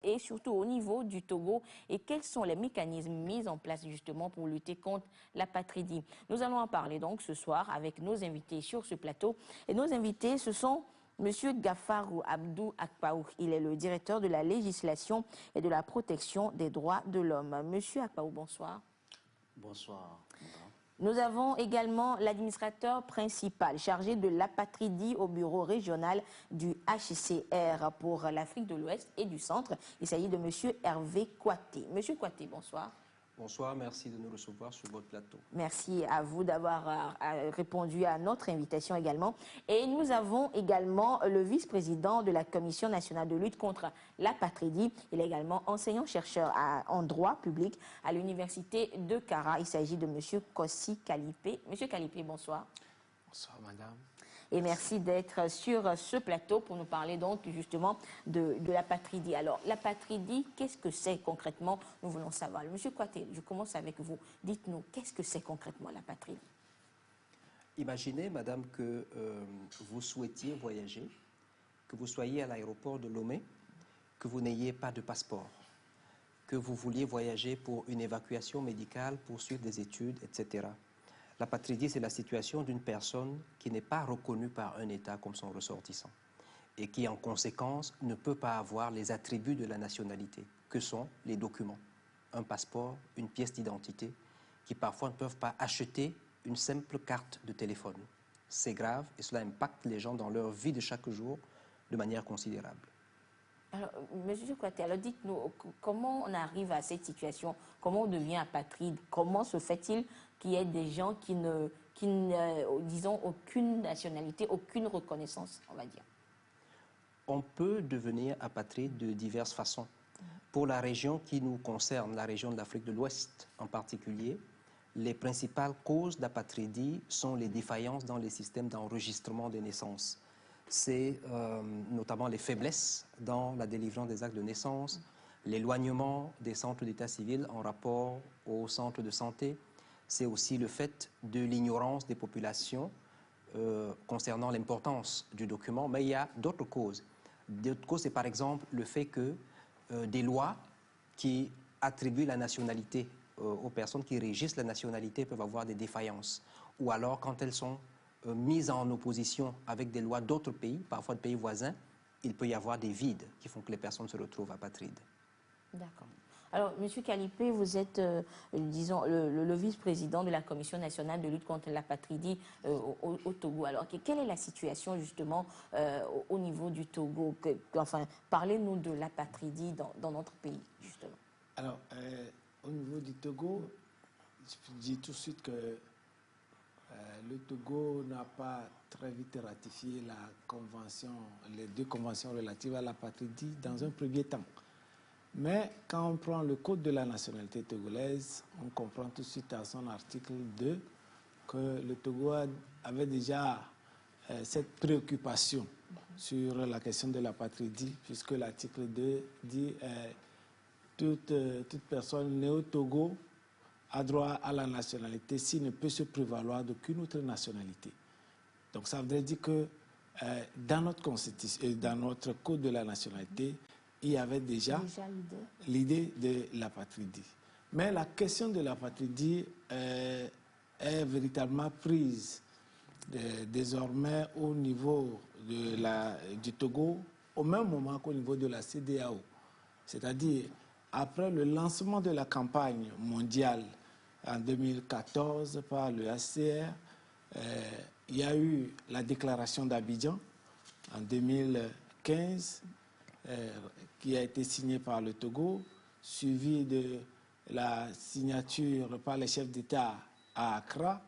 et surtout au niveau du Togo et quels sont les mécanismes mis en place justement pour lutter contre l'apatridie. Nous allons en parler donc ce soir avec nos invités sur ce plateau. Et nos invités, ce sont Monsieur Gafarou Abdou Akpaou. Il est le directeur de la législation et de la protection des droits de l'homme. Monsieur Akpaou, bonsoir. Bonsoir. Nous avons également l'administrateur principal chargé de l'apatridie au bureau régional du HCR pour l'Afrique de l'Ouest et du Centre. Il s'agit de Monsieur Hervé Kouaté. Monsieur Kouaté, bonsoir. Bonsoir, merci de nous recevoir sur votre plateau. Merci à vous d'avoir répondu à notre invitation également. Et nous avons également le vice-président de la Commission nationale de lutte contre l'apatridie. Il est également enseignant-chercheur en droit public à l'université de Kara. Il s'agit de M. Kossi Kalipé. Monsieur Kalipé, bonsoir. Bonsoir, madame. Et merci d'être sur ce plateau pour nous parler donc justement de l'apatridie. Alors, l'apatridie, qu'est-ce que c'est concrètement? Nous voulons savoir. Monsieur Kouaté, je commence avec vous. Dites-nous, qu'est-ce que c'est concrètement l'apatridie? Imaginez, madame, que vous souhaitiez voyager, que vous soyez à l'aéroport de Lomé, que vous n'ayez pas de passeport, que vous vouliez voyager pour une évacuation médicale, poursuivre des études, etc. L'apatridie, c'est la situation d'une personne qui n'est pas reconnue par un État comme son ressortissant et qui, en conséquence, ne peut pas avoir les attributs de la nationalité, que sont les documents, un passeport, une pièce d'identité, qui parfois ne peuvent pas acheter une simple carte de téléphone. C'est grave et cela impacte les gens dans leur vie de chaque jour de manière considérable. Alors, monsieur Kouaté, alors dites-nous, comment on arrive à cette situation? Comment on devient apatride? Comment se fait-il qu'il y ait des gens qui n'ont, disons, aucune nationalité, aucune reconnaissance, on va dire? On peut devenir apatride de diverses façons. Pour la région qui nous concerne, la région de l'Afrique de l'Ouest en particulier, les principales causes d'apatridie sont les défaillances dans les systèmes d'enregistrement des naissances. C'est notamment les faiblesses dans la délivrance des actes de naissance, l'éloignement des centres d'état civil en rapport aux centres de santé. C'est aussi le fait de l'ignorance des populations concernant l'importance du document. Mais il y a d'autres causes. D'autres causes, c'est par exemple le fait que des lois qui attribuent la nationalité aux personnes qui régissent la nationalité peuvent avoir des défaillances. Ou alors, quand elles sont mises en opposition avec des lois d'autres pays, parfois de pays voisins, il peut y avoir des vides qui font que les personnes se retrouvent apatrides. D'accord. Alors, Monsieur Kalipé, vous êtes, disons, le vice-président de la Commission nationale de lutte contre l'apatridie au Togo. Alors, quelle est la situation justement au niveau du Togo? Enfin, parlez-nous de l'apatridie dans notre pays, justement. Alors, au niveau du Togo, je dis tout de suite que le Togo n'a pas très vite ratifié la convention, les deux conventions relatives à l'apatridie dans un premier temps. Mais quand on prend le code de la nationalité togolaise, on comprend tout de suite à son article 2 que le Togo avait déjà cette préoccupation sur la question de l'apatridie, puisque l'article 2 dit toute personne née au Togo a droit à la nationalité s'il ne peut se prévaloir d'aucune autre nationalité. Donc ça voudrait dire que dans notre constitution et dans notre code de la nationalité, il y avait déjà l'idée de l'apatridie. Mais la question de l'apatridie est véritablement prise désormais au niveau du Togo, au même moment qu'au niveau de la CEDEAO. C'est-à-dire, après le lancement de la campagne mondiale en 2014 par le HCR, il y a eu la déclaration d'Abidjan en 2015, qui a été signée par le Togo, suivie de la signature par les chefs d'État à Accra.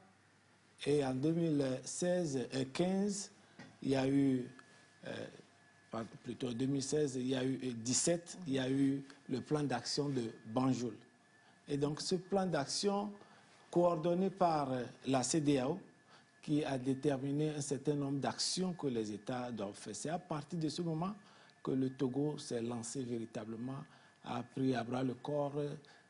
Et en 2016-15, il y a eu, plutôt 2016, il y a eu 17, il y a eu le plan d'action de Banjul. Et donc ce plan d'action, coordonné par la CEDEAO, qui a déterminé un certain nombre d'actions que les États doivent faire. C'est à partir de ce moment que le Togo s'est lancé véritablement, a pris à bras le corps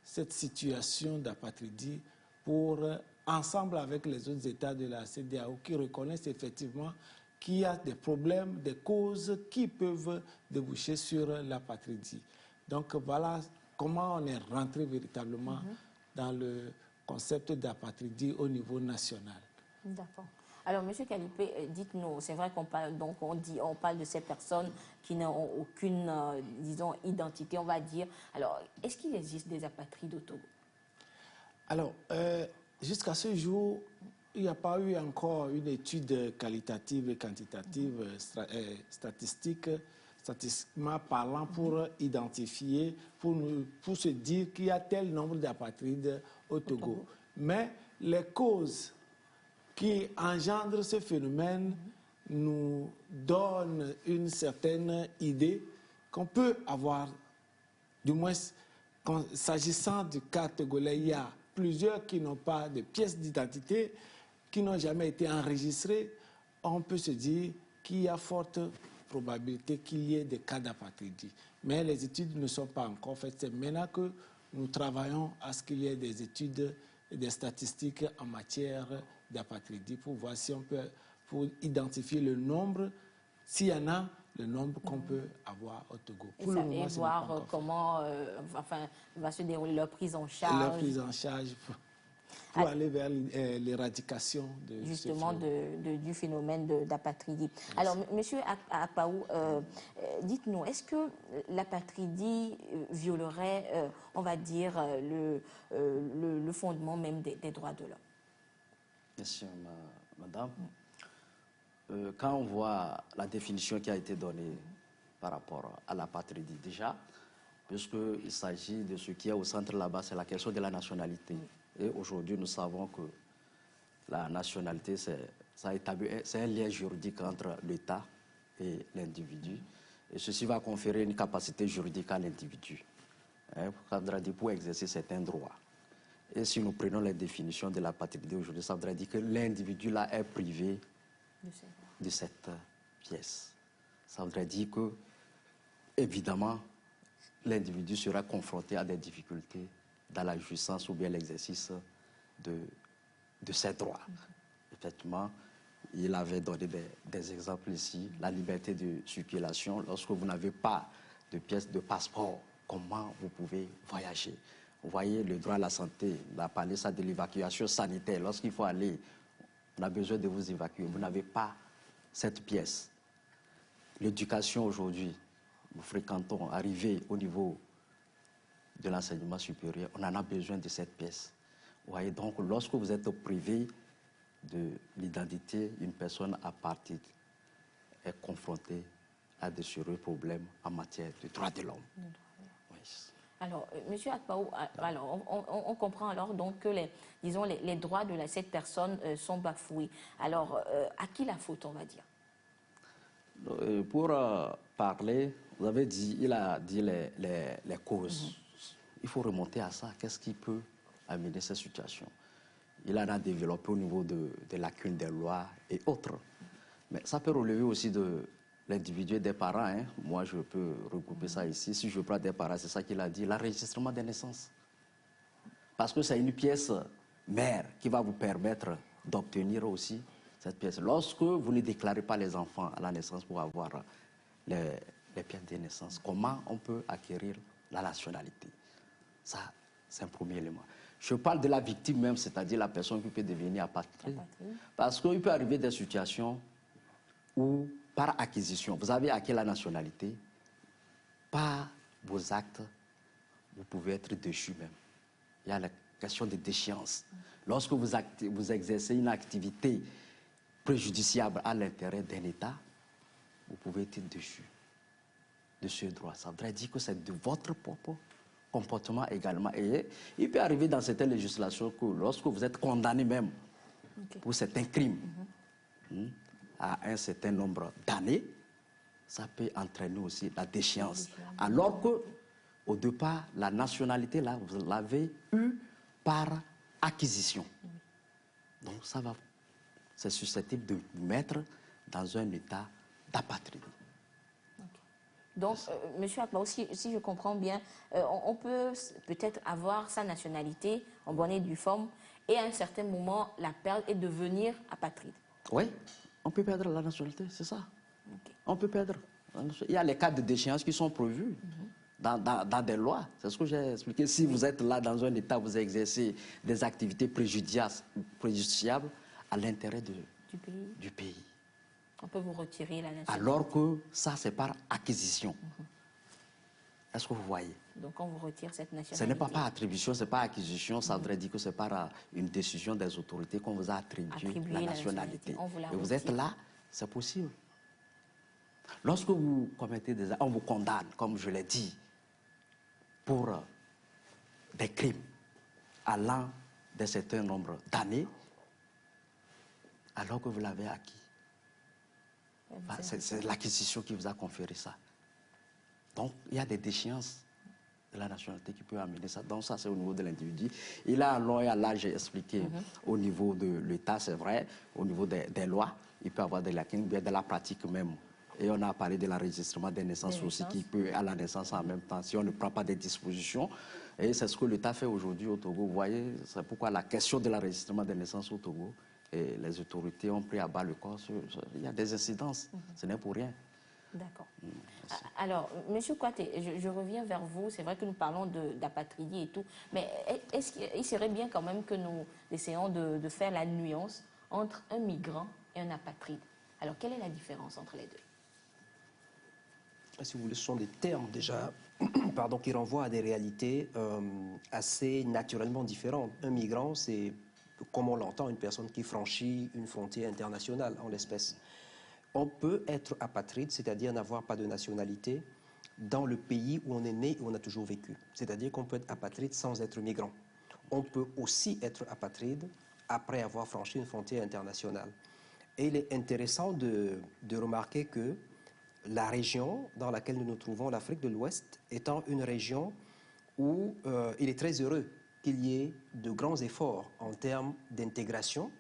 cette situation d'apatridie pour, ensemble avec les autres États de la CEDEAO, qui reconnaissent effectivement qu'il y a des problèmes, des causes qui peuvent déboucher sur l'apatridie. Donc voilà comment on est rentré véritablement dans le concept d'apatridie au niveau national. D'accord. Alors, Monsieur Kalipé, dites-nous, c'est vrai qu'on parle, donc on parle de ces personnes qui n'ont aucune, disons, identité, on va dire. Alors, est-ce qu'il existe des apatrides au Togo? Alors, jusqu'à ce jour, il n'y a pas eu encore une étude qualitative et quantitative, statistiquement parlant, pour identifier, pour se dire qu'il y a tel nombre d'apatrides au Togo. Mais les causes qui engendrent ce phénomène nous donnent une certaine idée qu'on peut avoir, du moins s'agissant du cas togolais, il y a plusieurs qui n'ont pas de pièces d'identité, qui n'ont jamais été enregistrés. On peut se dire qu'il y a forte probabilité qu'il y ait des cas d'apatridie. Mais les études ne sont pas encore faites. C'est maintenant que nous travaillons à ce qu'il y ait des études et des statistiques en matière d'apatridie pour voir si on peut, pour identifier le nombre, s'il y en a, le nombre qu'on peut avoir au Togo. Pour le moment, et voir comment va se dérouler leur prise en charge. Leur prise en charge pour aller vers l'éradication de justement du phénomène d'apatridie. Alors, Monsieur Akpaou, dites-nous, est-ce que l'apatridie violerait, on va dire, le fondement même des droits de l'homme? Merci, madame. Quand on voit la définition qui a été donnée par rapport à l'apatridie, déjà, puisqu'il s'agit de ce qui est au centre là-bas, c'est la question de la nationalité. Et aujourd'hui, nous savons que la nationalité, c'est un lien juridique entre l'État et l'individu. Et ceci va conférer une capacité juridique à l'individu, pour exercer certains droits. Et si nous prenons les définitions de l'apatridie aujourd'hui, ça voudrait dire que l'individu là est privé de cette pièce. Ça voudrait dire que, évidemment, l'individu sera confronté à des difficultés dans la jouissance ou bien l'exercice de ses droits. Effectivement, il avait donné des exemples ici. La liberté de circulation, lorsque vous n'avez pas de pièce de passeport, comment vous pouvez voyager? Vous voyez, le droit à la santé, on a parlé ça de l'évacuation sanitaire. Lorsqu'il faut aller, on a besoin de vous évacuer. Vous n'avez pas cette pièce. L'éducation aujourd'hui, nous fréquentons, arriver au niveau de l'enseignement supérieur, on en a besoin de cette pièce. Vous voyez, donc lorsque vous êtes privé de l'identité, une personne apatride est confrontée à de sérieux problèmes en matière de droits de l'homme. Oui. Alors, Monsieur Akpaou, alors, on comprend alors donc que les droits de cette personne sont bafoués. Alors, à qui la faute, on va dire? Pour parler, vous avez dit, il a dit les causes. Il faut remonter à ça. Qu'est-ce qui peut amener cette situation? Il en a développé au niveau de lacunes des lois et autres. Mais ça peut relever aussi de l'individu et des parents. Hein. Moi, je peux regrouper ça ici. Si je prends des parents, c'est ça qu'il a dit, l'enregistrement des naissances. Parce que c'est une pièce mère qui va vous permettre d'obtenir aussi cette pièce. Lorsque vous ne déclarez pas les enfants à la naissance pour avoir les pièces de naissance, comment on peut acquérir la nationalité? Ça, c'est un premier élément. Je parle de la victime même, c'est-à-dire la personne qui peut devenir apatride. Parce qu'il peut arriver des situations où, par acquisition, vous avez acquis la nationalité, par vos actes, vous pouvez être déchu même. Il y a la question de déchéance. Lorsque vous exercez une activité préjudiciable à l'intérêt d'un État, vous pouvez être déchu de ce droit. Ça voudrait dire que c'est de votre propre comportement également. Et il peut arriver dans certaines législations que lorsque vous êtes condamné même pour certains crimes à un certain nombre d'années, ça peut entraîner aussi la déchéance. Alors que, au départ, la nationalité, là, vous l'avez eue par acquisition. Donc, ça va, c'est susceptible de vous mettre dans un état d'apatridie. Donc, Monsieur Akpaou, si je comprends bien, on peut peut-être avoir sa nationalité en bonne et due forme et à un certain moment la perdre et devenir apatride. Oui, on peut perdre la nationalité, c'est ça. On peut perdre. Il y a les cas de déchéance qui sont prévus dans des lois. C'est ce que j'ai expliqué. Si vous êtes là dans un État, vous exercez des activités préjudiciables à l'intérêt du pays. On peut vous retirer la nationalité. Alors que ça, c'est par acquisition. Est-ce que vous voyez? Donc on vous retire cette nationalité. Ce n'est pas par attribution, ce n'est pas acquisition. Ça voudrait dire que c'est par une décision des autorités qu'on vous a attribué la nationalité. Et vous êtes là, c'est possible. Lorsque vous commettez des actes, on vous condamne, comme je l'ai dit, pour des crimes allant d'un certain nombre d'années, alors que vous l'avez acquis. C'est l'acquisition qui vous a conféré ça. Donc, il y a des déchéances de la nationalité qui peuvent amener ça. Donc, ça, c'est au niveau de l'individu. Il a un long et à l'âge expliqué au niveau de l'État, c'est vrai, au niveau des lois, il peut y avoir des lacunes, bien de la pratique même. Et on a parlé de l'enregistrement des naissances aussi, qui peut à la naissance en même temps, si on ne prend pas des dispositions. Et c'est ce que l'État fait aujourd'hui au Togo. Vous voyez, c'est pourquoi la question de l'enregistrement des naissances au Togo, et les autorités ont pris à bas le corps. Il y a des incidences, ce n'est pour rien. D'accord. Alors, M. Kouaté, je reviens vers vous. C'est vrai que nous parlons d'apatridie et tout, mais est-ce qu'il serait bien quand même que nous essayons de faire la nuance entre un migrant et un apatride? Alors, quelle est la différence entre les deux? Si vous voulez, ce sont des termes déjà pardon, qui renvoient à des réalités assez naturellement différentes. Un migrant, c'est, comme on l'entend, une personne qui franchit une frontière internationale, en l'espèce. On peut être apatride, c'est-à-dire n'avoir pas de nationalité, dans le pays où on est né et où on a toujours vécu. C'est-à-dire qu'on peut être apatride sans être migrant. On peut aussi être apatride après avoir franchi une frontière internationale. Et il est intéressant de remarquer que la région dans laquelle nous nous trouvons, l'Afrique de l'Ouest, étant une région où il est très heureux qu'il y ait de grands efforts en termes d'intégration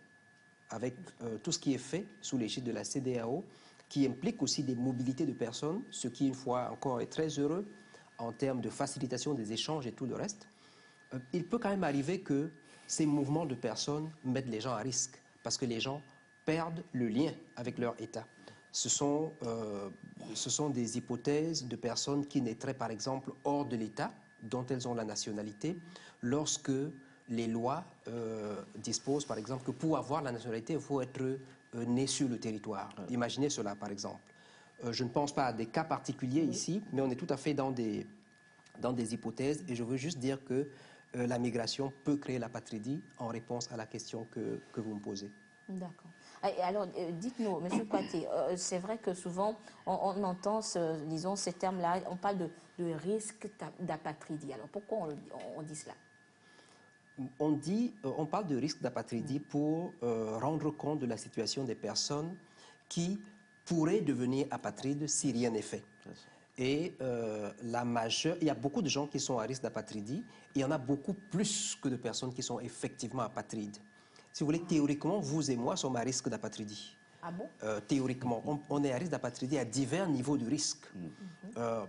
avec tout ce qui est fait sous l'égide de la CEDEAO, qui implique aussi des mobilités de personnes, ce qui, une fois encore, est très heureux en termes de facilitation des échanges et tout le reste. Il peut quand même arriver que ces mouvements de personnes mettent les gens à risque, parce que les gens perdent le lien avec leur État. Ce sont des hypothèses de personnes qui naîtraient, par exemple, hors de l'État, dont elles ont la nationalité, lorsque les lois disposent, par exemple, que pour avoir la nationalité, il faut être né sur le territoire. Imaginez cela, par exemple. Je ne pense pas à des cas particuliers ici, mais on est tout à fait dans des hypothèses. Et je veux juste dire que la migration peut créer l'apatridie en réponse à la question que vous me posez. D'accord. Alors, dites-nous, M. Kouaté, c'est vrai que souvent, on entend, disons, ces termes-là, on parle de risque d'apatridie. Alors, pourquoi on dit cela? On parle de risque d'apatridie pour rendre compte de la situation des personnes qui pourraient devenir apatrides si rien n'est fait. Et il y a beaucoup de gens qui sont à risque d'apatridie, et il y en a beaucoup plus que de personnes qui sont effectivement apatrides. Si vous voulez, théoriquement, vous et moi sommes à risque d'apatridie. Ah bon? Théoriquement, on est à risque d'apatridie à divers niveaux de risque.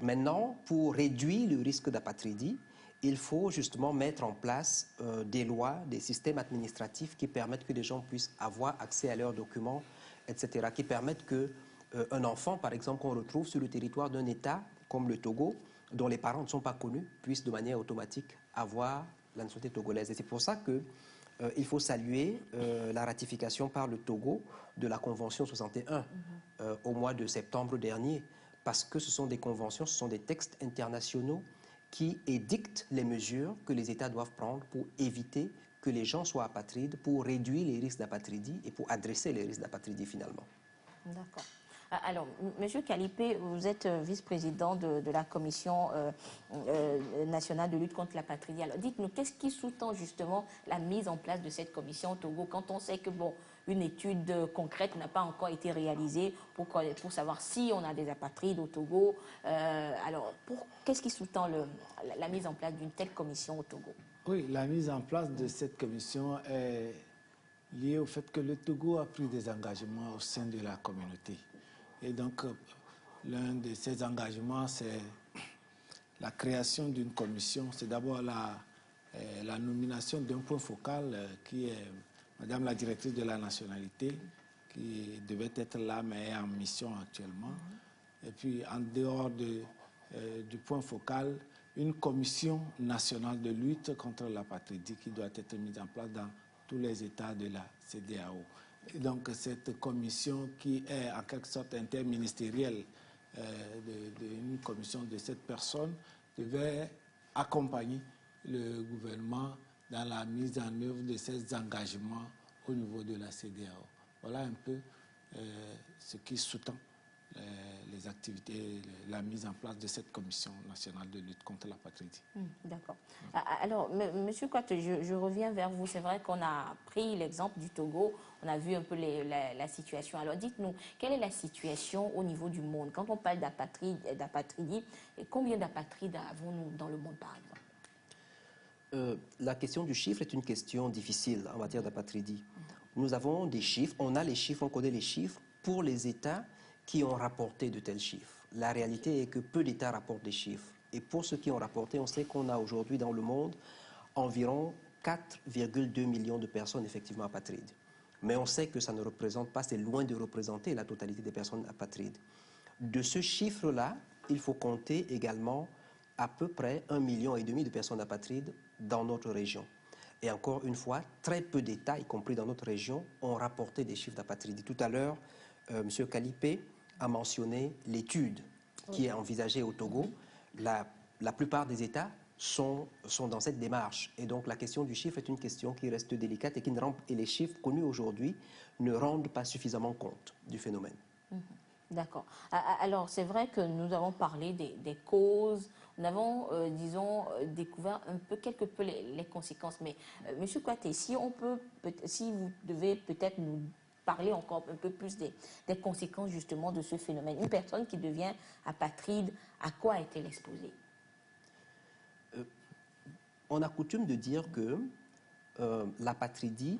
Maintenant, pour réduire le risque d'apatridie, il faut justement mettre en place des lois, des systèmes administratifs qui permettent que les gens puissent avoir accès à leurs documents, etc., qui permettent qu'un enfant, par exemple, qu'on retrouve sur le territoire d'un État comme le Togo, dont les parents ne sont pas connus, puissent de manière automatique avoir la nationalité togolaise. Et c'est pour ça qu'il faut saluer la ratification par le Togo de la Convention 61 au mois de septembre dernier, parce que ce sont des conventions, ce sont des textes internationaux qui édictent les mesures que les États doivent prendre pour éviter que les gens soient apatrides, pour réduire les risques d'apatridie et pour adresser les risques d'apatridie finalement. D'accord. Alors, M. Kalipé, vous êtes vice-président de la Commission nationale de lutte contre l'apatridie. Alors, dites-nous, qu'est-ce qui sous-tend justement la mise en place de cette commission au Togo, quand on sait que, bon, une étude concrète n'a pas encore été réalisée pour savoir si on a des apatrides au Togo. Alors, qu'est-ce qui sous-tend la mise en place d'une telle commission au Togo? Oui, la mise en place de cette commission est liée au fait que le Togo a pris des engagements au sein de la communauté. Et donc, l'un de ces engagements, c'est la création d'une commission. C'est d'abord la nomination d'un point focal qui est Madame la directrice de la nationalité, qui devait être là, mais est en mission actuellement. Et puis, en dehors de du point focal une commission nationale de lutte contre l'apatridie qui doit être mise en place dans tous les États de la CEDEAO. Et donc cette commission qui est en quelque sorte interministérielle, une commission de 7 personnes, devait accompagner le gouvernement dans la mise en œuvre de ces engagements au niveau de la CEDEAO. Voilà un peu ce qui sous-tend les activités, la mise en place de cette commission nationale de lutte contre l'apatridie. D'accord. Alors, Monsieur Coate, je reviens vers vous. C'est vrai qu'on a pris l'exemple du Togo, on a vu un peu la situation. Alors, dites-nous, quelle est la situation au niveau du monde? Quand on parle d'apatridie, combien d'apatrides avons-nous dans le monde, par exemple? La question du chiffre est une question difficile en matière d'apatridie. Nous avons des chiffres, on a les chiffres, on connaît les chiffres pour les États qui ont rapporté de tels chiffres. La réalité est que peu d'États rapportent des chiffres. Et pour ceux qui ont rapporté, on sait qu'on a aujourd'hui dans le monde environ 4,2 millions de personnes effectivement apatrides. Mais on sait que ça ne représente pas, c'est loin de représenter la totalité des personnes apatrides. De ce chiffre-là, il faut compter également à peu près 1,5 million de personnes apatrides dans notre région. Et encore une fois, très peu d'États, y compris dans notre région, ont rapporté des chiffres d'apatridie. Tout à l'heure, M. Kalipé a mentionné l'étude qui est envisagée au Togo. La plupart des États sont dans cette démarche. Et donc la question du chiffre est une question qui reste délicate et les chiffres connus aujourd'hui ne rendent pas suffisamment compte du phénomène. D'accord. Alors, c'est vrai que nous avons parlé des causes, nous avons, disons, découvert quelque peu les conséquences. Mais, Monsieur Kouyaté, si vous devez peut-être nous parler encore un peu plus des conséquences justement de ce phénomène. Une personne qui devient apatride, à quoi est-elle exposée? On a coutume de dire que l'apatridie,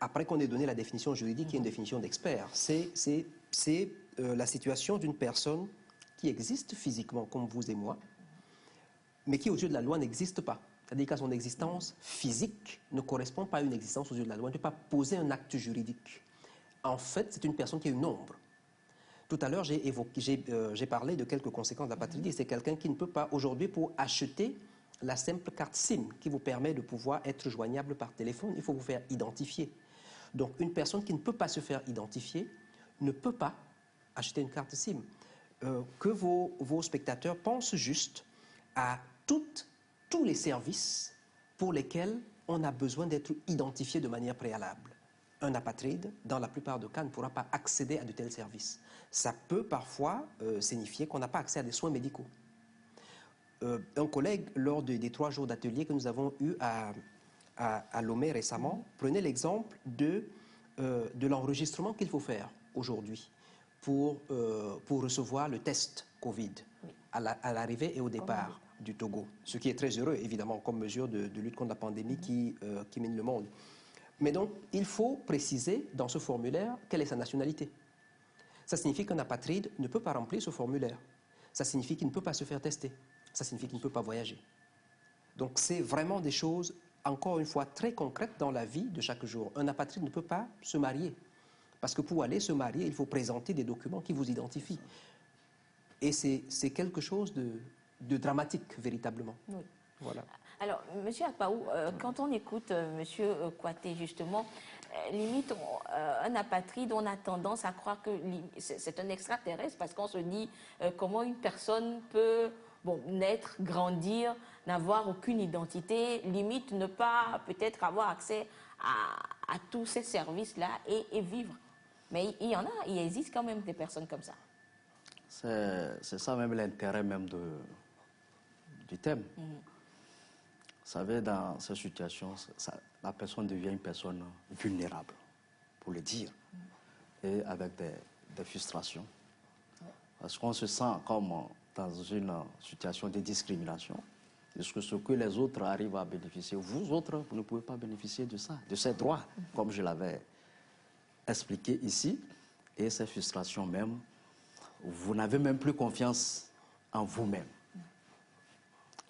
après qu'on ait donné la définition juridique, qui est une définition d'expert, c'est la situation d'une personne qui existe physiquement, comme vous et moi, mais qui, aux yeux de la loi, n'existe pas. C'est-à-dire qu'à son existence physique ne correspond pas à une existence aux yeux de la loi. On ne peut pas poser un acte juridique. En fait, c'est une personne qui est une ombre. Tout à l'heure, j'ai parlé de quelques conséquences de l'apatridie. C'est quelqu'un qui ne peut pas, aujourd'hui, pour acheter la simple carte SIM qui vous permet de pouvoir être joignable par téléphone, il faut vous faire identifier. Donc, une personne qui ne peut pas se faire identifier ne peut pas acheter une carte SIM. Que vos spectateurs pensent juste à tous les services pour lesquels on a besoin d'être identifié de manière préalable. Un apatride, dans la plupart des cas, ne pourra pas accéder à de tels services. Ça peut parfois signifier qu'on n'a pas accès à des soins médicaux. Un collègue, lors des 3 jours d'atelier que nous avons eus à Lomé récemment, prenait l'exemple de l'enregistrement qu'il faut faire aujourd'hui pour recevoir le test Covid à l'arrivée et au départ du Togo. Ce qui est très heureux, évidemment, comme mesure de lutte contre la pandémie qui mine le monde. Mais donc, il faut préciser dans ce formulaire quelle est sa nationalité. Ça signifie qu'un apatride ne peut pas remplir ce formulaire. Ça signifie qu'il ne peut pas se faire tester. Ça signifie qu'il ne peut pas voyager. Donc, c'est vraiment des choses, encore une fois, très concrètes dans la vie de chaque jour. Un apatride ne peut pas se marier. Parce que pour aller se marier, il faut présenter des documents qui vous identifient. Et c'est quelque chose de dramatique, véritablement. Oui. Voilà. Alors, M. Akpaou, quand on écoute M. Kouyaté, justement, limite, un apatride, on a tendance à croire que c'est un extraterrestre parce qu'on se dit comment une personne peut naître, grandir, n'avoir aucune identité, limite ne pas peut-être avoir accès à tous ces services-là et vivre. Mais il existe quand même des personnes comme ça. C'est ça même l'intérêt même du thème. Vous savez, dans cette situation, la personne devient une personne vulnérable, pour le dire, et avec des frustrations. Parce qu'on se sent comme dans une situation de discrimination. Parce que ce que les autres arrivent à bénéficier, vous autres, vous ne pouvez pas bénéficier de ça, de ces droits, comme je l'avais expliqué ici. Et ces frustrations même, vous n'avez même plus confiance en vous-même.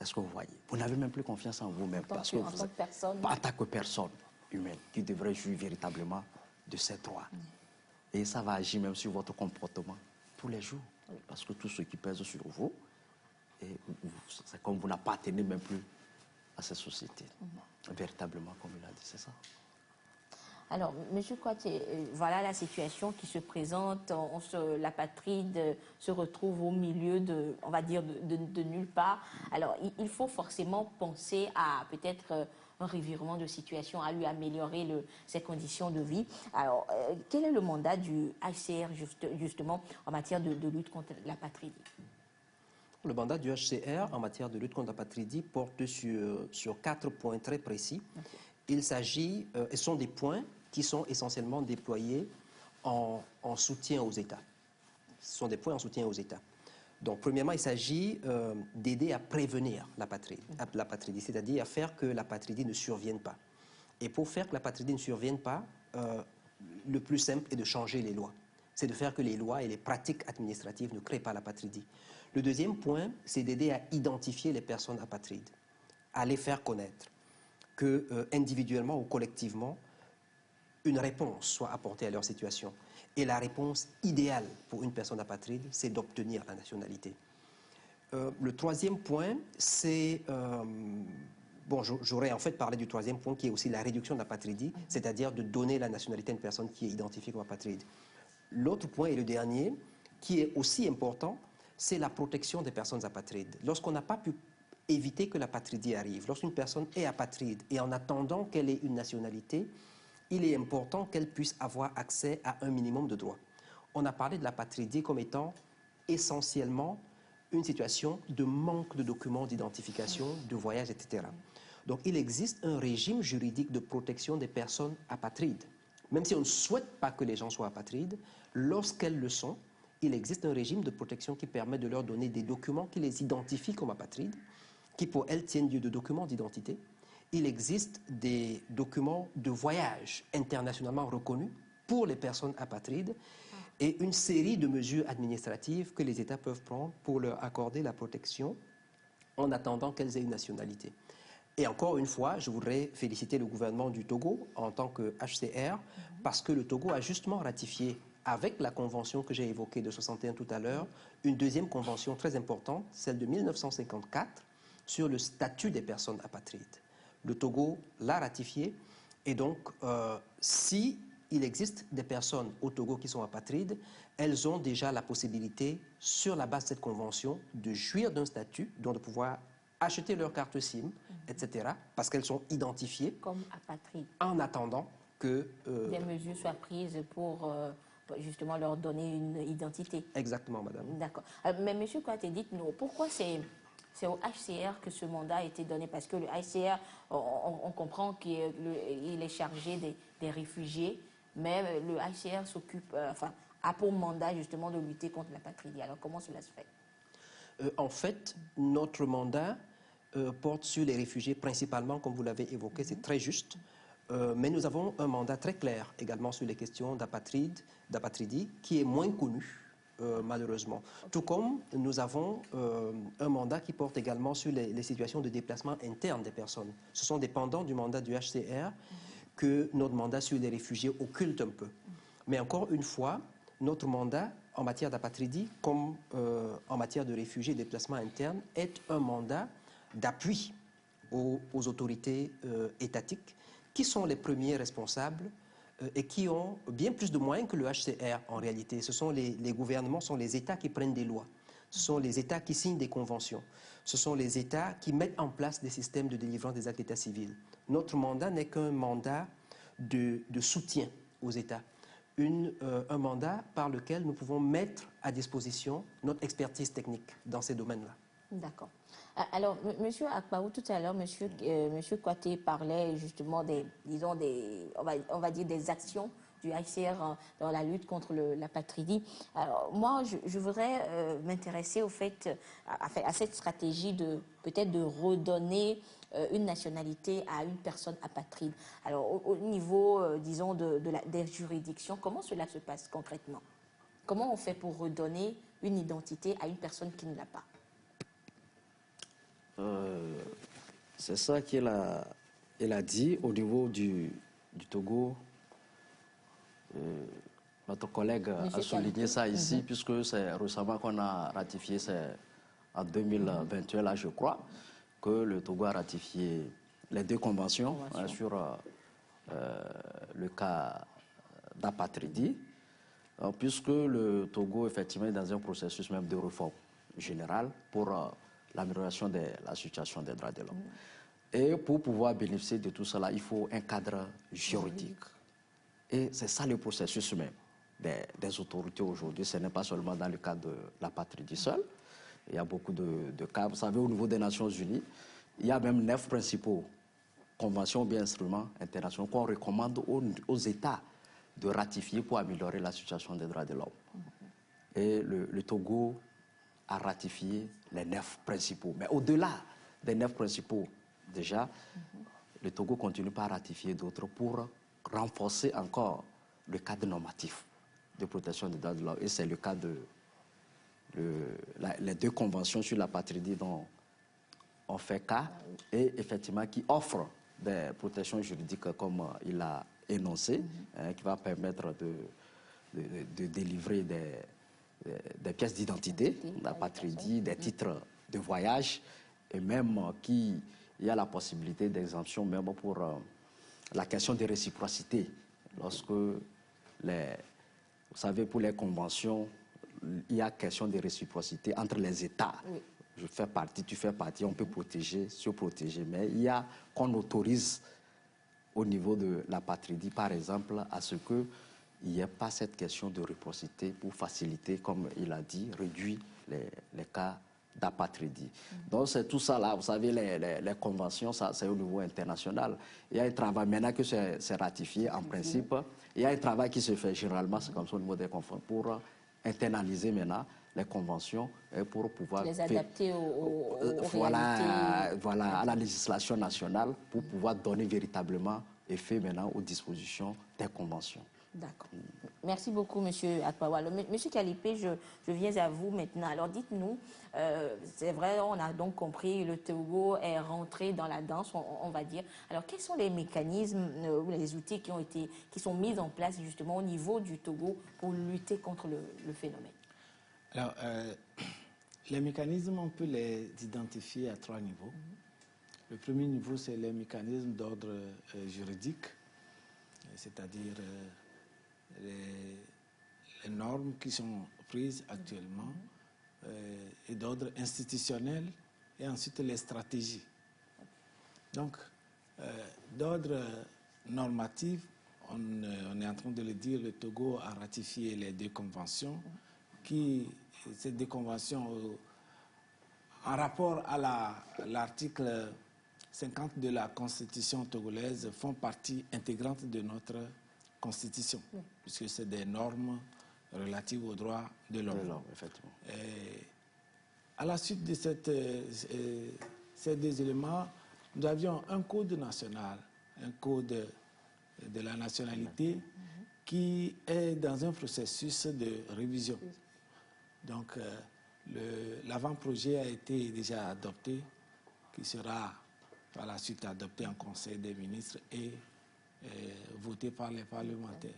Est-ce que vous voyez? Vous n'avez même plus confiance en vous-même. Parce que vous êtes en tant que personne humaine qui devrait jouir véritablement de ses droits. Et ça va agir même sur votre comportement tous les jours. Parce que tout ce qui pèse sur vous et c'est comme vous n'appartenez même plus à cette société. Véritablement, comme il a dit, c'est ça. Alors, Monsieur Kouyaté, voilà la situation qui se présente. L'apatride se retrouve au milieu de, on va dire, de nulle part. Alors, il faut forcément penser à peut-être un revirement de situation, à lui améliorer ses conditions de vie. Alors, quel est le mandat du HCR justement en matière de lutte contre l'apatridie? Le mandat du HCR en matière de lutte contre l'apatridie porte sur 4 points très précis. Okay. Il s'agit, et sont des points qui sont essentiellement déployés en soutien aux États. Ce sont des points en soutien aux États. Donc, premièrement, il s'agit d'aider à prévenir l'apatridie, c'est-à-dire à faire que l'apatridie ne survienne pas. Et pour faire que l'apatridie ne survienne pas, le plus simple est de changer les lois. C'est de faire que les lois et les pratiques administratives ne créent pas l'apatridie. Le deuxième point, c'est d'aider à identifier les personnes apatrides, à les faire connaître, que individuellement ou collectivement, une réponse soit apportée à leur situation. Et la réponse idéale pour une personne apatride, c'est d'obtenir la nationalité. Le troisième point, c'est... bon, j'aurais en fait parlé du troisième point, qui est aussi la réduction de l'apatridie, c'est-à-dire de donner la nationalité à une personne qui est identifiée comme apatride. L'autre point, et le dernier, qui est aussi important, c'est la protection des personnes apatrides. Lorsqu'on n'a pas pu éviter que l'apatridie arrive, lorsqu'une personne est apatride et en attendant qu'elle ait une nationalité, il est important qu'elle puisse avoir accès à un minimum de droits. On a parlé de l'apatridie comme étant essentiellement une situation de manque de documents d'identification, de voyage, etc. Donc, il existe un régime juridique de protection des personnes apatrides. Même si on ne souhaite pas que les gens soient apatrides, lorsqu'elles le sont, il existe un régime de protection qui permet de leur donner des documents qui les identifient comme apatrides, qui pour elles tiennent lieu de documents d'identité. Il existe des documents de voyage internationalement reconnus pour les personnes apatrides et une série de mesures administratives que les États peuvent prendre pour leur accorder la protection en attendant qu'elles aient une nationalité. Et encore une fois, je voudrais féliciter le gouvernement du Togo en tant que HCR parce que le Togo a justement ratifié avec la convention que j'ai évoquée de 61 tout à l'heure, une deuxième convention très importante, celle de 1954, sur le statut des personnes apatrides. Le Togo l'a ratifié et donc si il existe des personnes au Togo qui sont apatrides, elles ont déjà la possibilité, sur la base de cette convention, de jouir d'un statut, donc de pouvoir acheter leur carte SIM, etc., parce qu'elles sont identifiées comme apatrides, en attendant que des mesures soient prises pour justement leur donner une identité. Exactement, madame. D'accord. Mais monsieur Kouyaté, dites-nous, pourquoi c'est au HCR que ce mandat a été donné? Parce que le HCR, on comprend qu'il est chargé des réfugiés, mais le HCR s'occupe, a pour mandat justement de lutter contre l'apatridie. Alors comment cela se fait? En fait, notre mandat porte sur les réfugiés principalement, comme vous l'avez évoqué, c'est très juste. Mais nous avons un mandat très clair également sur les questions d'apatridie, qui est moins connu. Malheureusement. Tout comme nous avons un mandat qui porte également sur les situations de déplacement interne des personnes. Ce sont dépendants du mandat du HCR que notre mandat sur les réfugiés occulte un peu. Mais encore une fois, notre mandat en matière d'apatridie, comme en matière de réfugiés et de déplacement interne, est un mandat d'appui aux autorités étatiques qui sont les premiers responsables et qui ont bien plus de moyens que le HCR en réalité. Ce sont les gouvernements, ce sont les États qui prennent des lois, ce sont les États qui signent des conventions, ce sont les États qui mettent en place des systèmes de délivrance des actes d'état civil. Notre mandat n'est qu'un mandat de soutien aux États, un mandat par lequel nous pouvons mettre à disposition notre expertise technique dans ces domaines-là. D'accord. Alors, Monsieur Akpaou, tout à l'heure, Monsieur Kouyaté parlait justement on va dire des actions du HCR dans la lutte contre l'apatridie. Alors, moi, je voudrais m'intéresser au fait, à cette stratégie peut-être de redonner une nationalité à une personne apatride. Alors, au niveau, disons, des juridictions, comment cela se passe concrètement? Comment on fait pour redonner une identité à une personne qui ne l'a pas? C'est ça qu'il a dit au niveau du Togo. Notre collègue a souligné ça ici, puisque c'est récemment qu'on a ratifié en 2021, là, je crois, que le Togo a ratifié les 2 conventions sur le cas d'apatridie, puisque le Togo, effectivement, est dans un processus même de réforme générale pour l'amélioration de la situation des droits de l'homme. Et pour pouvoir bénéficier de tout cela, il faut un cadre juridique. Et c'est ça le processus même des autorités aujourd'hui. Ce n'est pas seulement dans le cadre de l'apatridie seule. Il y a beaucoup de cas. Vous savez, au niveau des Nations Unies, il y a même 9 principaux conventions ou bien instruments internationaux qu'on recommande aux États de ratifier pour améliorer la situation des droits de l'homme. Et le Togo a ratifié les 9 principaux. Mais au-delà des 9 principaux, déjà, le Togo continue par ratifier d'autres pour renforcer encore le cadre normatif de protection des droits de l'homme. Et c'est le cas les 2 conventions sur l'apatridie dont on fait cas et effectivement qui offrent des protections juridiques comme il a énoncé, qui va permettre de délivrer des pièces d'identité d'apatridie, des titres de voyage et même il y a la possibilité d'exemption même pour la question de réciprocité. Lorsque vous savez, pour les conventions, il y a question de réciprocité entre les États. Oui. Je fais partie, tu fais partie, on peut protéger, se protéger. Mais il y a qu'on autorise au niveau de l'apatridie, par exemple, à ce qu'il n'y ait pas cette question de réciprocité pour faciliter, comme il a dit, réduire les cas d'apatridie. Donc c'est tout ça là, vous savez, les conventions, ça c'est au niveau international. Il y a un travail, maintenant que c'est ratifié en principe, il y a un travail qui se fait généralement, c'est comme ça au niveau des conventions, pour internaliser maintenant les conventions et pour pouvoir les adapter aux réalités. Voilà, à la législation nationale pour pouvoir donner véritablement effet maintenant aux dispositions des conventions. D'accord. Merci beaucoup, M. Akpawa. M. Kalipé, je viens à vous maintenant. Alors, dites-nous, c'est vrai, on a donc compris, le Togo est rentré dans la danse, on va dire. Alors, quels sont les mécanismes ou les outils qui sont mis en place justement au niveau du Togo pour lutter contre le phénomène? Alors, les mécanismes, on peut les identifier à 3 niveaux. Le premier niveau, c'est les mécanismes d'ordre juridique, c'est-à-dire les normes qui sont prises actuellement et d'ordre institutionnel, et ensuite les stratégies. Donc, d'ordre normatif, on est en train de le dire, le Togo a ratifié les 2 conventions, ces 2 conventions, en rapport à l'article 50 de la Constitution togolaise, font partie intégrante de notre Constitution, puisque c'est des normes relatives aux droits de l'homme. À la suite de ces 2 éléments, nous avions un code national, un code de la nationalité qui est dans un processus de révision. Donc, l'avant-projet a été déjà adopté, qui sera par la suite adopté en Conseil des ministres et voté par les parlementaires.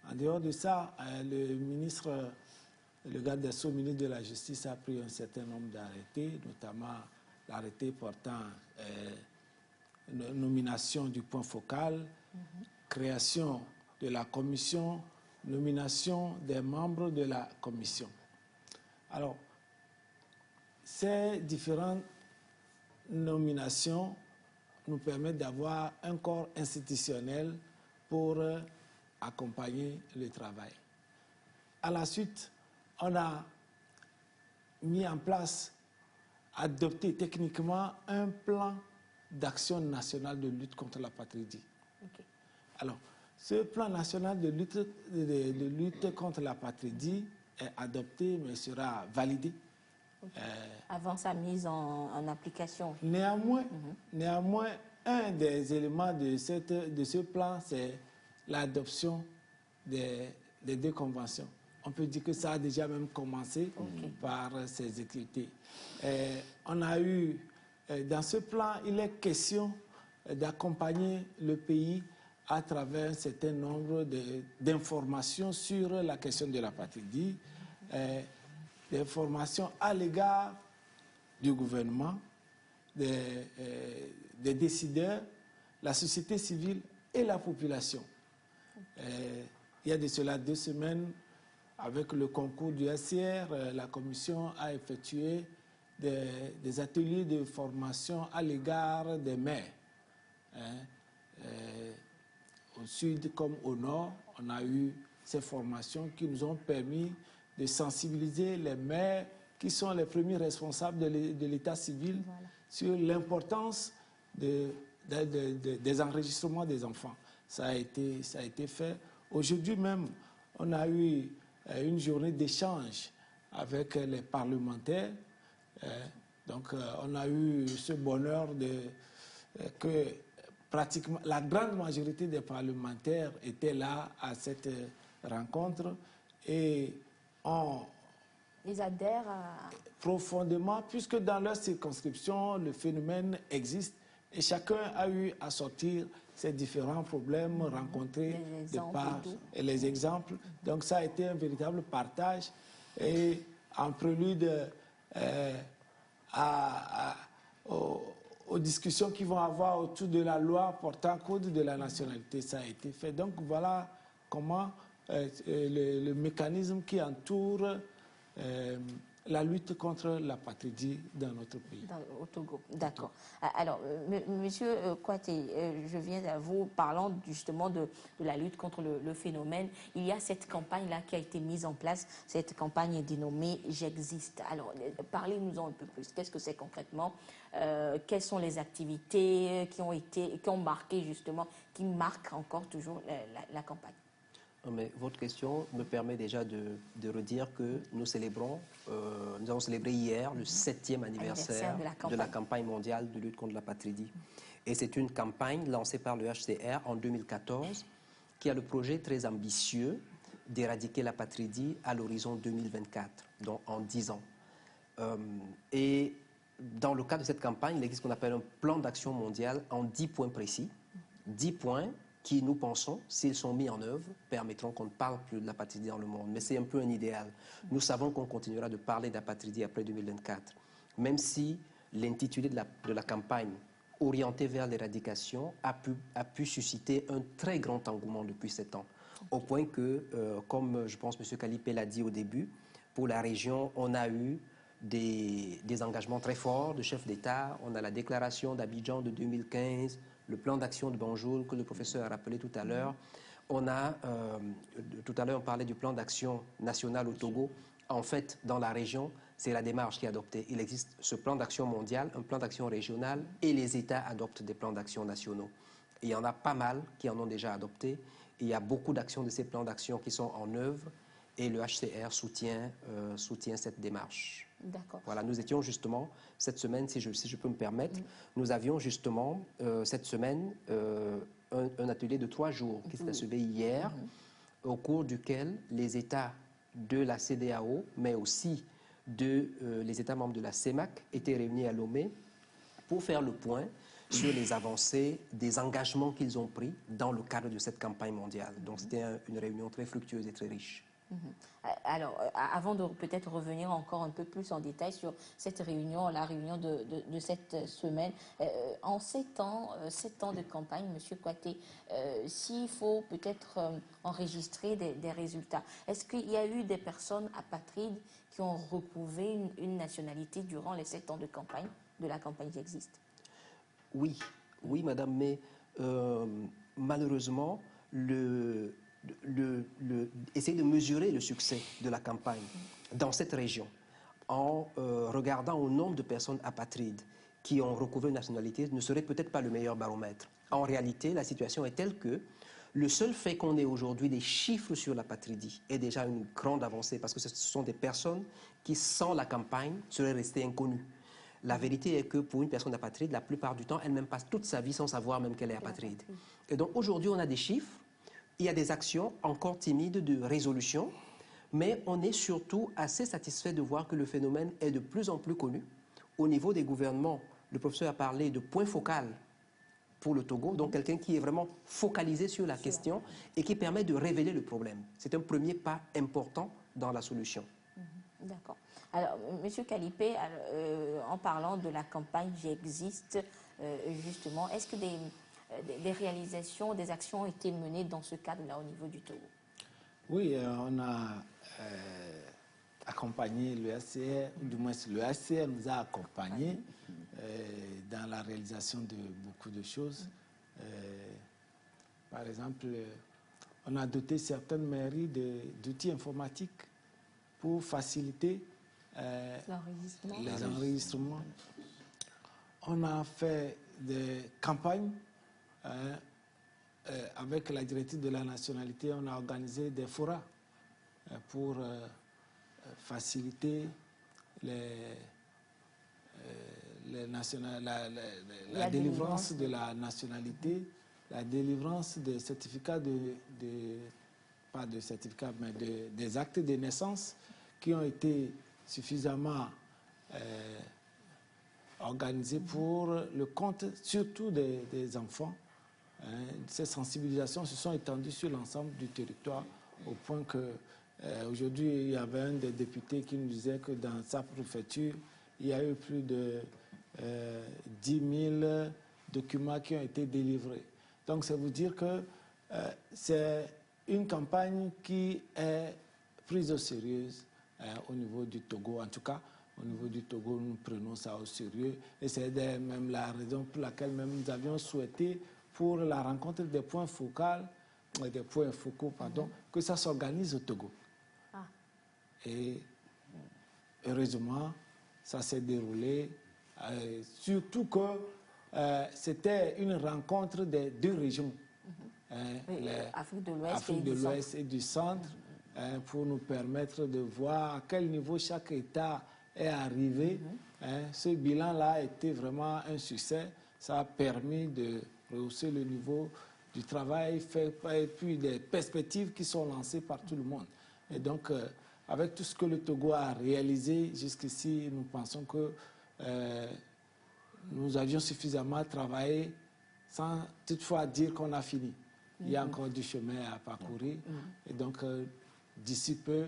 En dehors de ça, le garde des Sceaux, ministre de la Justice, a pris un certain nombre d'arrêtés, notamment l'arrêté portant nomination du point focal, création de la commission, nomination des membres de la commission. Alors, ces différentes nominations nous permettent d'avoir un corps institutionnel pour accompagner le travail. À la suite, on a mis en place, adopté techniquement un plan d'action nationale de lutte contre l'apatridie. Okay. Alors, ce plan national de lutte contre l'apatridie est adopté, mais sera validé. Okay. Avant sa mise en application. Néanmoins, un des éléments de ce plan, c'est l'adoption des 2 conventions. On peut dire que ça a déjà même commencé par ces activités. On a eu, dans ce plan, il est question d'accompagner le pays à travers un certain nombre d'informations sur la question de l'apatridie, d'informations à l'égard du gouvernement, des décideurs, la société civile et la population. Il y a de cela 2 semaines, avec le concours du HCR, la commission a effectué des ateliers de formation à l'égard des maires. Au sud comme au nord, on a eu ces formations qui nous ont permis de sensibiliser les maires qui sont les premiers responsables de l'état civil sur l'importance des enregistrements des enfants. Ça a été fait. Aujourd'hui même, on a eu une journée d'échange avec les parlementaires. Donc, on a eu ce bonheur que pratiquement la grande majorité des parlementaires étaient là à cette rencontre et ils adhèrent à... profondément, puisque dans leur circonscription, le phénomène existe et chacun a eu à sortir ces différents problèmes rencontrés et les exemples. Donc ça a été un véritable partage et en prélude aux discussions qui vont avoir autour de la loi portant code de la nationalité, ça a été fait. Donc voilà comment le mécanisme qui entoure la lutte contre l'apatridie dans notre pays. Au Togo, d'accord. Alors, Monsieur Kouaté, je viens à vous parlant justement de la lutte contre le phénomène. Il y a cette campagne-là qui a été mise en place. Cette campagne est dénommée « J'existe ». Alors, parlez-nous-en un peu plus. Qu'est-ce que c'est concrètement? Quelles sont les activités qui ont marqué justement, qui marquent encore toujours la campagne? Mais votre question me permet déjà de redire que nous avons célébré hier le 7e anniversaire de la campagne mondiale de lutte contre l'apatridie. Et c'est une campagne lancée par le HCR en 2014 qui a le projet très ambitieux d'éradiquer l'apatridie à l'horizon 2024, donc en 10 ans. Et dans le cadre de cette campagne, il existe ce qu'on appelle un plan d'action mondial en 10 points précis, 10 points qui, nous pensons, s'ils sont mis en œuvre, permettront qu'on ne parle plus de l'apatridie dans le monde. Mais c'est un peu un idéal. Nous savons qu'on continuera de parler d'apatridie après 2024, même si l'intitulé de la campagne orientée vers l'éradication a pu susciter un très grand engouement depuis 7 ans. Au point que, comme je pense M. Kalipé l'a dit au début, pour la région, on a eu des engagements très forts de chefs d'État. On a la déclaration d'Abidjan de 2015, le plan d'action de Banjul que le professeur a rappelé tout à l'heure. On a, tout à l'heure, on parlait du plan d'action national au Togo. En fait, dans la région, c'est la démarche qui est adoptée. Il existe ce plan d'action mondial, un plan d'action régional, et les États adoptent des plans d'action nationaux. Et il y en a pas mal qui en ont déjà adopté. Il y a beaucoup d'actions de ces plans d'action qui sont en œuvre, et le HCR soutient cette démarche. D'accord. Voilà, nous étions justement, cette semaine, si je peux me permettre, nous avions justement, cette semaine, un atelier de 3 jours qui s'est achevé hier, au cours duquel les États de la CEDEAO, mais aussi les États membres de la CEMAC, étaient réunis à Lomé pour faire le point sur les avancées des engagements qu'ils ont pris dans le cadre de cette campagne mondiale. Donc c'était une réunion très fructueuse et très riche. Alors, avant de peut-être revenir encore un peu plus en détail sur cette réunion, la réunion de cette semaine, en 7 ans de campagne, M. Kouaté, s'il faut peut-être enregistrer des résultats, est-ce qu'il y a eu des personnes apatrides qui ont recouvré une nationalité durant les 7 ans de la campagne qui existe? Oui, madame, mais malheureusement, essayer de mesurer le succès de la campagne dans cette région en regardant au nombre de personnes apatrides qui ont recouvré une nationalité ne serait peut-être pas le meilleur baromètre. En réalité, la situation est telle que le seul fait qu'on ait aujourd'hui des chiffres sur l'apatridie est déjà une grande avancée parce que ce sont des personnes qui, sans la campagne, seraient restées inconnues. La vérité est que pour une personne apatride, la plupart du temps, elle même passe toute sa vie sans savoir même qu'elle est apatride. Et donc aujourd'hui, on a des chiffres. Il y a des actions encore timides de résolution, mais on est surtout assez satisfait de voir que le phénomène est de plus en plus connu. Au niveau des gouvernements, le professeur a parlé de point focal pour le Togo, donc quelqu'un qui est vraiment focalisé sur la question et qui permet de révéler le problème. C'est un premier pas important dans la solution. D'accord. Alors, Monsieur Kalipé, en parlant de la campagne J'existe, justement, est-ce que des réalisations, des actions ont été menées dans ce cadre-là au niveau du Togo? Oui, on a accompagné le HCR, ou du moins le HCR nous a accompagnés dans la réalisation de beaucoup de choses. Par exemple, on a doté certaines mairies d'outils informatiques pour faciliter les enregistrements. On a fait des campagnes avec la directive de la nationalité. On a organisé des forats pour faciliter la délivrance de la nationalité, la délivrance des certificats pas de certificats, mais des actes de naissance qui ont été suffisamment organisés pour le compte, surtout des enfants. Ces sensibilisations se sont étendues sur l'ensemble du territoire au point que aujourd'hui, il y avait un des députés qui nous disait que dans sa préfecture, il y a eu plus de 10 000 documents qui ont été délivrés. Donc, c'est vous dire que c'est une campagne qui est prise au sérieux au niveau du Togo. En tout cas, au niveau du Togo, nous prenons ça au sérieux. Et c'est même la raison pour laquelle même nous avions souhaité, pour la rencontre des points focaux, que ça s'organise au Togo. Ah. Et heureusement, ça s'est déroulé. Surtout que c'était une rencontre des deux régions, Afrique de l'Ouest et du Centre, pour nous permettre de voir à quel niveau chaque État est arrivé. Ce bilan-là a été vraiment un succès. Ça a permis de rehausser le niveau du travail fait et puis des perspectives qui sont lancées par tout le monde. Et donc, avec tout ce que le Togo a réalisé jusqu'ici, nous pensons que nous avions suffisamment travaillé sans toutefois dire qu'on a fini. Il y a encore du chemin à parcourir. Et donc, d'ici peu,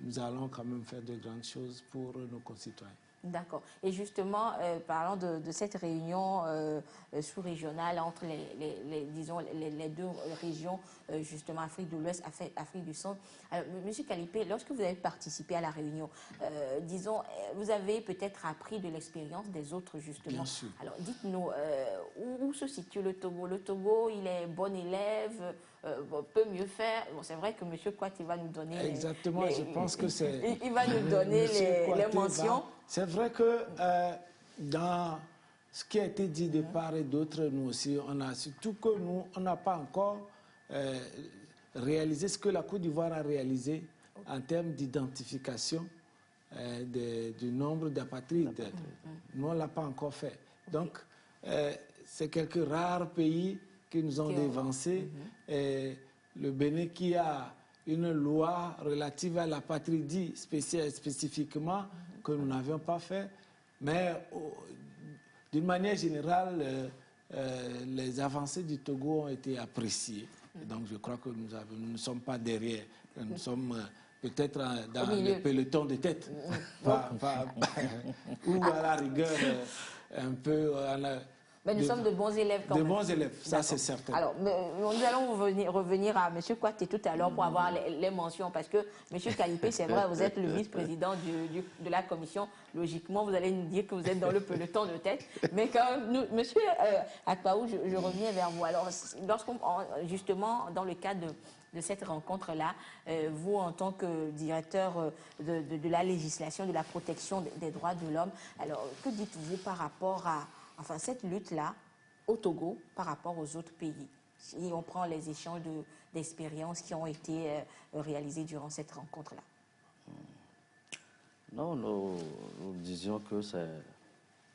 nous allons quand même faire de grandes choses pour nos concitoyens. D'accord. Et justement, parlant de cette réunion sous-régionale entre les deux régions, justement Afrique de l'Ouest, Afrique du Centre. Alors, Monsieur Kalipé, lorsque vous avez participé à la réunion, disons, vous avez peut-être appris de l'expérience des autres, justement. Bien sûr. Alors, dites-nous, où se situe le Togo? Le Togo, il est bon élève, peut mieux faire. Bon, c'est vrai que M. Kouaté va nous donner... Exactement, je pense que c'est... Il va nous donner les mentions. C'est vrai que dans ce qui a été dit de part et d'autre, nous aussi, on a surtout que nous, on n'a pas encore réalisé ce que la Côte d'Ivoire a réalisé en termes d'identification du nombre d'apatrides. Nous, on ne l'a pas encore fait. Donc, c'est quelques rares pays qui nous ont dévancés. Le Bénin qui a une loi relative à l'apatridie spécifiquement que nous n'avions pas fait. Mais d'une manière générale, les avancées du Togo ont été appréciées. Et donc je crois que nous ne sommes pas derrière. Nous sommes peut-être dans le peloton de tête. Ou à la rigueur, un peu... Mais nous sommes de bons élèves quand même. De bons élèves, ça c'est certain. Alors, nous allons revenir à M. Kouaté tout à l'heure pour avoir les mentions, parce que M. Kalipé, c'est vrai, vous êtes le vice-président de la commission. Logiquement, vous allez nous dire que vous êtes dans le peloton de tête. Mais quand même, M. Akpaou, je reviens vers vous. Alors, justement, dans le cadre de cette rencontre-là, vous, en tant que directeur de la législation, de la protection des droits de l'homme, alors, que dites-vous par rapport à cette lutte-là au Togo par rapport aux autres pays? Si on prend les échanges d'expériences qui ont été réalisés durant cette rencontre-là. Non, nous disions que c'est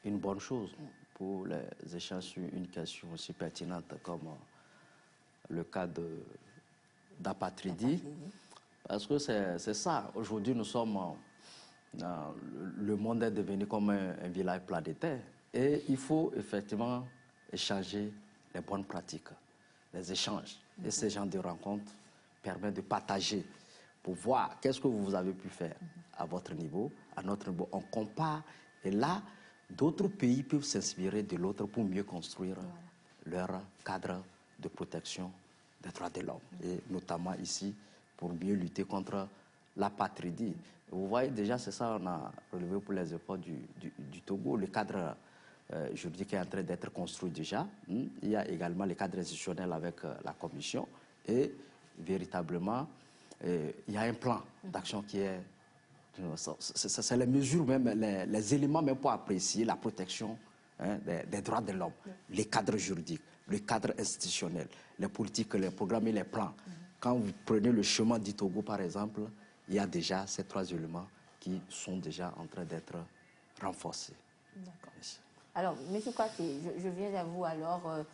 une bonne chose pour les échanges sur une question aussi pertinente comme le cas d'apatridie. Parce que c'est ça. Aujourd'hui, nous sommes... le monde est devenu comme un village planétaire. Et il faut effectivement échanger les bonnes pratiques, les échanges. Et ces genres de rencontres permettent de partager pour voir qu'est-ce que vous avez pu faire à votre niveau, à notre niveau. On compare et là, d'autres pays peuvent s'inspirer de l'autre pour mieux construire leur cadre de protection des droits de l'homme. Et notamment ici, pour mieux lutter contre l'apatridie. Vous voyez déjà, c'est ça qu'on a relevé pour les efforts du Togo. Le cadre juridique est en train d'être construit déjà. Il y a également le cadre institutionnel avec la Commission. Et véritablement, il y a un plan d'action qui est... C'est les mesures, même, les éléments même pour apprécier la protection des droits de l'homme, les cadres juridiques, le cadre institutionnel, les politiques, les programmes et les plans. Quand vous prenez le chemin du Togo, par exemple, il y a déjà ces 3 éléments qui sont déjà en train d'être renforcés. D'accord. Alors, M. Kouaté, je viens à vous alors.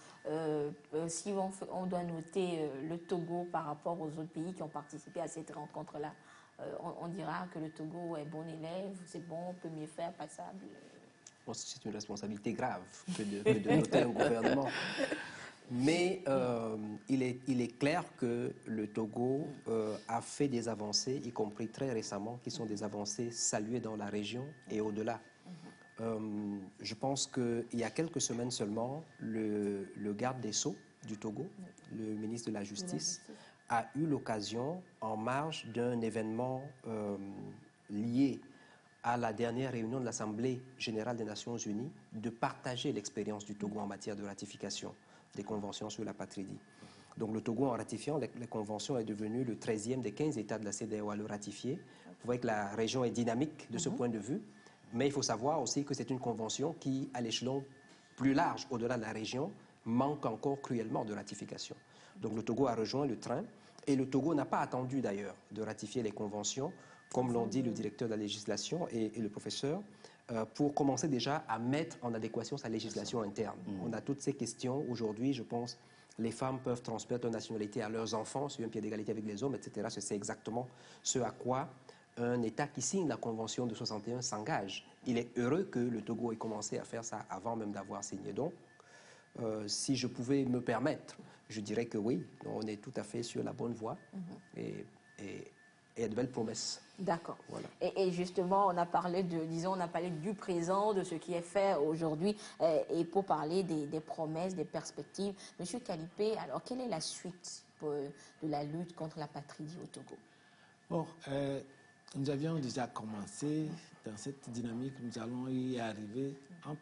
Si on doit noter le Togo par rapport aux autres pays qui ont participé à cette rencontre-là, on dira que le Togo est bon élève, c'est bon, on peut mieux faire, passable. Bon, c'est une responsabilité grave que de noter un gouvernement. Mais il est clair que le Togo a fait des avancées, y compris très récemment, qui sont des avancées saluées dans la région et au-delà. Je pense qu'il y a quelques semaines seulement, le garde des Sceaux du Togo, le ministre de la Justice, a eu l'occasion, en marge d'un événement lié à la dernière réunion de l'Assemblée générale des Nations Unies, de partager l'expérience du Togo en matière de ratification des conventions sur l'apatridie. Donc le Togo, en ratifiant les conventions, est devenu le 13e des 15 États de la CEDEAO à le ratifier. Vous voyez que la région est dynamique de ce point de vue, mais il faut savoir aussi que c'est une convention qui, à l'échelon plus large, au-delà de la région, manque encore cruellement de ratification. Donc le Togo a rejoint le train, et le Togo n'a pas attendu d'ailleurs de ratifier les conventions, comme l'ont dit le directeur de la législation et le professeur, pour commencer déjà à mettre en adéquation sa législation interne. On a toutes ces questions. Aujourd'hui, je pense, les femmes peuvent transmettre leur nationalité à leurs enfants sur un pied d'égalité avec les hommes, etc. C'est exactement ce à quoi un État qui signe la Convention de 61 s'engage. Il est heureux que le Togo ait commencé à faire ça avant même d'avoir signé. Donc, si je pouvais me permettre, je dirais que oui, on est tout à fait sur la bonne voie et il y a de belles promesses. D'accord. Voilà. Et justement, on a parlé on a parlé du présent, de ce qui est fait aujourd'hui, et pour parler des promesses, des perspectives. Monsieur Kalipé, alors quelle est la suite de la lutte contre l'apatridie au Togo? Bon, nous avions déjà commencé dans cette dynamique, nous allons y arriver en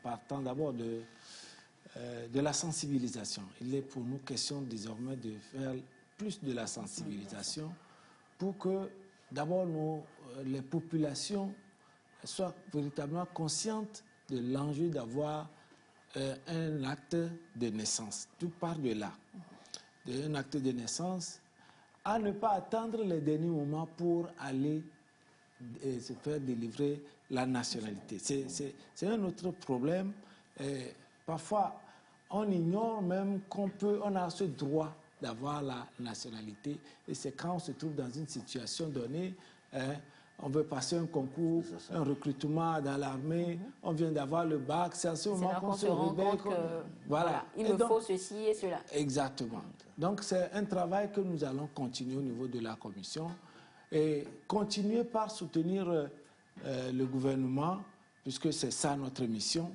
partant d'abord de la sensibilisation. Il est pour nous question désormais de faire plus de la sensibilisation pour que d'abord les populations soient véritablement conscientes de l'enjeu d'avoir un acte de naissance. Tout part de là. Un acte de naissance, à ne pas attendre les derniers moments pour aller se faire délivrer la nationalité. C'est un autre problème. Parfois, on ignore même on a ce droit d'avoir la nationalité. Et c'est quand on se trouve dans une situation donnée, on veut passer un concours, un recrutement dans l'armée, on vient d'avoir le bac, c'est à ce moment qu'on se rend compte que voilà, il me faut ceci et cela. Exactement. Donc c'est un travail que nous allons continuer au niveau de la commission et continuer par soutenir le gouvernement, puisque c'est ça notre mission,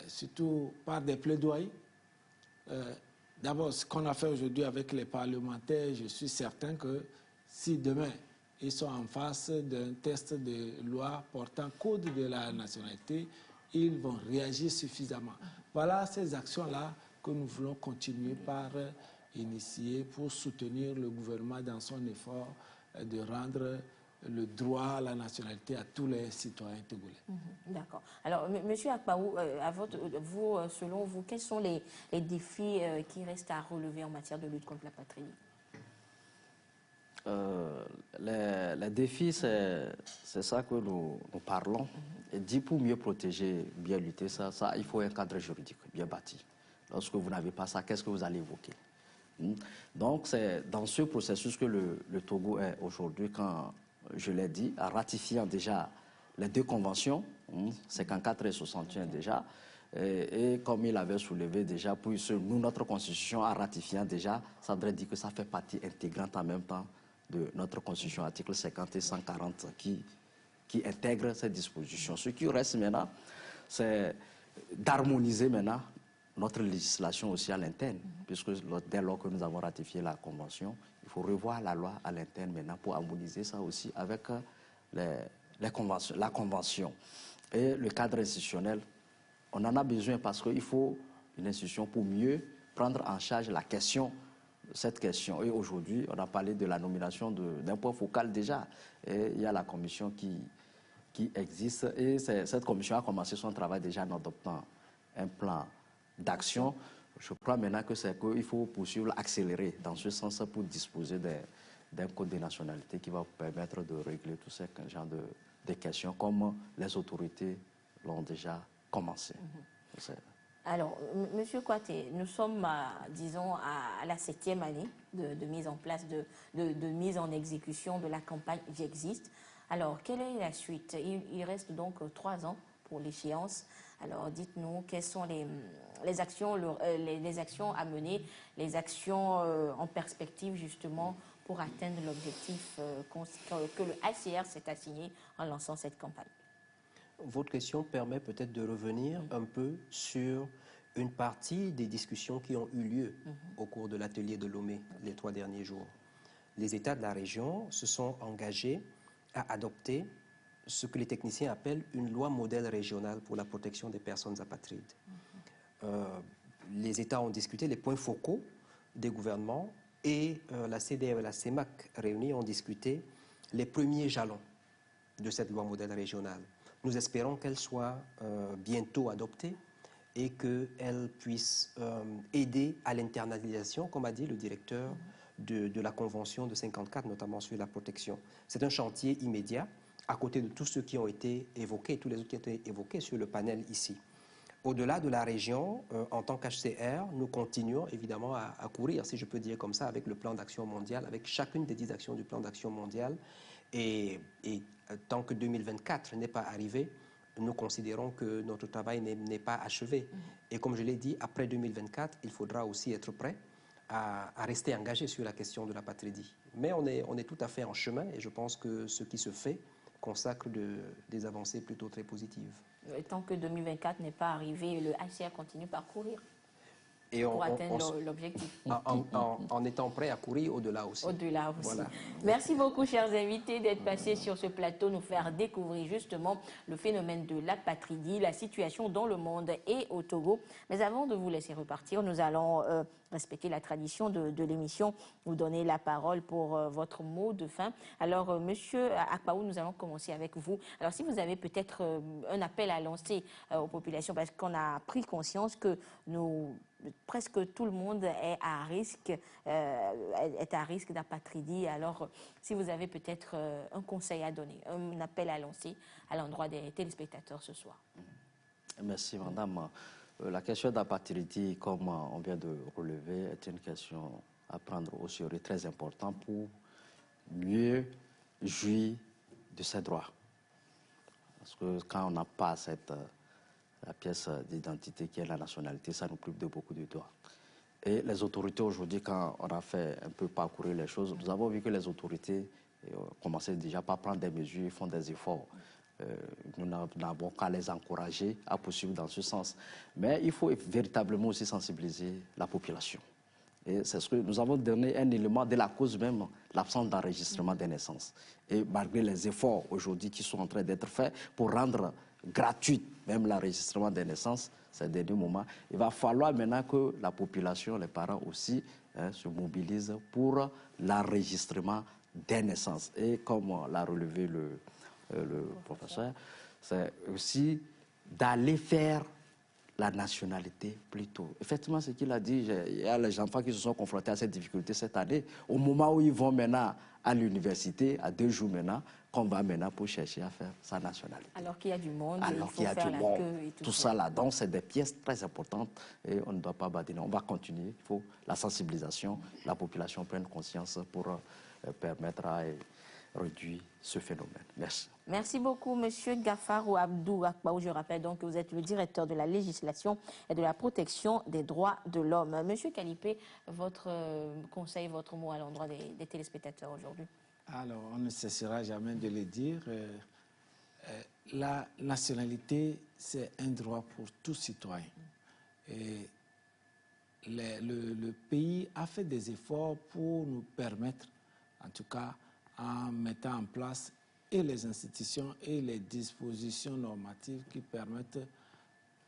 surtout par des plaidoyers. D'abord, ce qu'on a fait aujourd'hui avec les parlementaires, je suis certain que si demain ils sont en face d'un test de loi portant code de la nationalité, ils vont réagir suffisamment. Voilà ces actions-là que nous voulons continuer par initier pour soutenir le gouvernement dans son effort de rendre le droit à la nationalité à tous les citoyens togolais. D'accord. Alors, Monsieur Akpaou, selon vous, quels sont les défis qui restent à relever en matière de lutte contre l'apatridie? Les défis, c'est ça que nous parlons. Et dit pour mieux protéger, bien lutter, ça, il faut un cadre juridique bien bâti. Lorsque vous n'avez pas ça, qu'est-ce que vous allez évoquer? Donc, c'est dans ce processus que le Togo est aujourd'hui, quand je l'ai dit, en ratifiant déjà les 2 conventions, 54 et 61 déjà, Et comme il avait soulevé déjà, nous, notre constitution, en ratifiant déjà, ça voudrait dire que ça fait partie intégrante en même temps de notre constitution, article 50 et 140, qui intègre ces dispositions. Ce qui reste maintenant, c'est d'harmoniser maintenant notre législation aussi à l'interne, puisque dès lors que nous avons ratifié la Convention, il faut revoir la loi à l'interne maintenant pour harmoniser ça aussi avec la Convention. Et le cadre institutionnel, on en a besoin parce qu'il faut une institution pour mieux prendre en charge cette question. Et aujourd'hui, on a parlé de la nomination d'un point focal déjà. Et il y a la commission qui existe et cette commission a commencé son travail déjà en adoptant un plan d'action. Je crois maintenant qu'il faut poursuivre, accélérer dans ce sens pour disposer d'un code de nationalité qui va permettre de régler tous ces genres de questions comme les autorités l'ont déjà commencé. Alors, Monsieur Kouyaté, nous sommes, disons, à la 7e année de mise en place, de mise en exécution de la campagne J'existe. Alors, quelle est la suite? Il reste donc 3 ans pour l'échéance. Alors, dites-nous quelles sont les actions à mener, les actions en perspective justement pour atteindre l'objectif que le HCR s'est assigné en lançant cette campagne. Votre question permet peut-être de revenir un peu sur une partie des discussions qui ont eu lieu au cours de l'atelier de Lomé les 3 derniers jours. Les États de la région se sont engagés à adopter ce que les techniciens appellent une loi modèle régionale pour la protection des personnes apatrides. Les États ont discuté les points focaux des gouvernements et la CEDEAO et la CEMAC réunis ont discuté les premiers jalons de cette loi modèle régionale. Nous espérons qu'elle soit bientôt adoptée et qu'elle puisse aider à l'internalisation, comme a dit le directeur de la Convention de 54, notamment sur la protection. C'est un chantier immédiat, à côté de tous ceux qui ont été évoqués, tous les autres qui ont été évoqués sur le panel ici. Au-delà de la région, en tant qu'HCR, nous continuons évidemment à courir, si je peux dire comme ça, avec le plan d'action mondial, avec chacune des 10 actions du plan d'action mondial. Et tant que 2024 n'est pas arrivé, nous considérons que notre travail n'est pas achevé. Et comme je l'ai dit, après 2024, il faudra aussi être prêt à rester engagé sur la question de l'apatridie. Mais on est tout à fait en chemin et je pense que ce qui se fait consacre des avancées plutôt très positives. Et tant que 2024 n'est pas arrivé, le HCR continue par courir pour atteindre l'objectif. En étant prêt à courir au-delà aussi. Au-delà aussi. Voilà. Merci beaucoup, chers invités, d'être passés sur ce plateau, nous faire découvrir justement le phénomène de l'apatridie, la situation dans le monde et au Togo. Mais avant de vous laisser repartir, nous allons respecter la tradition de l'émission, vous donner la parole pour votre mot de fin. Alors, Monsieur Akpaou, nous allons commencer avec vous. Alors, si vous avez peut-être un appel à lancer aux populations, parce qu'on a pris conscience que presque tout le monde est à risque d'apatridie. Alors, si vous avez peut-être un conseil à donner, un appel à lancer à l'endroit des téléspectateurs ce soir. Merci, madame. La question d'apatridie, comme on vient de relever, est une question à prendre au sérieux, très important pour mieux jouir de ses droits. Parce que quand on n'a pas la pièce d'identité qui est la nationalité, ça nous prive de beaucoup de droits. Et les autorités aujourd'hui, quand on a fait un peu parcourir les choses, nous avons vu que les autorités commençaient déjà par prendre des mesures, ils font des efforts. Nous n'avons qu'à les encourager à poursuivre dans ce sens. Mais il faut véritablement aussi sensibiliser la population. Et c'est ce que nous avons donné un élément de la cause même, l'absence d'enregistrement des naissances. Et malgré les efforts aujourd'hui qui sont en train d'être faits pour rendre gratuit même l'enregistrement des naissances, ces derniers moments, il va falloir maintenant que la population, les parents aussi, se mobilisent pour l'enregistrement des naissances. Et comme l'a relevé le professeur, c'est aussi d'aller faire la nationalité plus tôt. Effectivement, ce qu'il a dit, il y a les enfants qui se sont confrontés à cette difficulté cette année. Au moment où ils vont maintenant à l'université, à 2 jours maintenant, qu'on va maintenant pour chercher à faire sa nationalité. Alors qu'il y a du monde, alors qu'il y a du monde, tout ça là. Donc, c'est des pièces très importantes et on ne doit pas badiner. On va continuer. Il faut la sensibilisation, la population prenne conscience pour permettre réduire ce phénomène. Merci. Merci beaucoup, Monsieur Gafarou Abdou Akbaou. Je rappelle donc que vous êtes le directeur de la législation et de la protection des droits de l'homme. Monsieur Kalipé, votre conseil, votre mot à l'endroit des téléspectateurs aujourd'hui? Alors, on ne cessera jamais de le dire. La nationalité, c'est un droit pour tout citoyen. Et le pays a fait des efforts pour nous permettre, en tout cas, en mettant en place et les institutions et les dispositions normatives qui permettent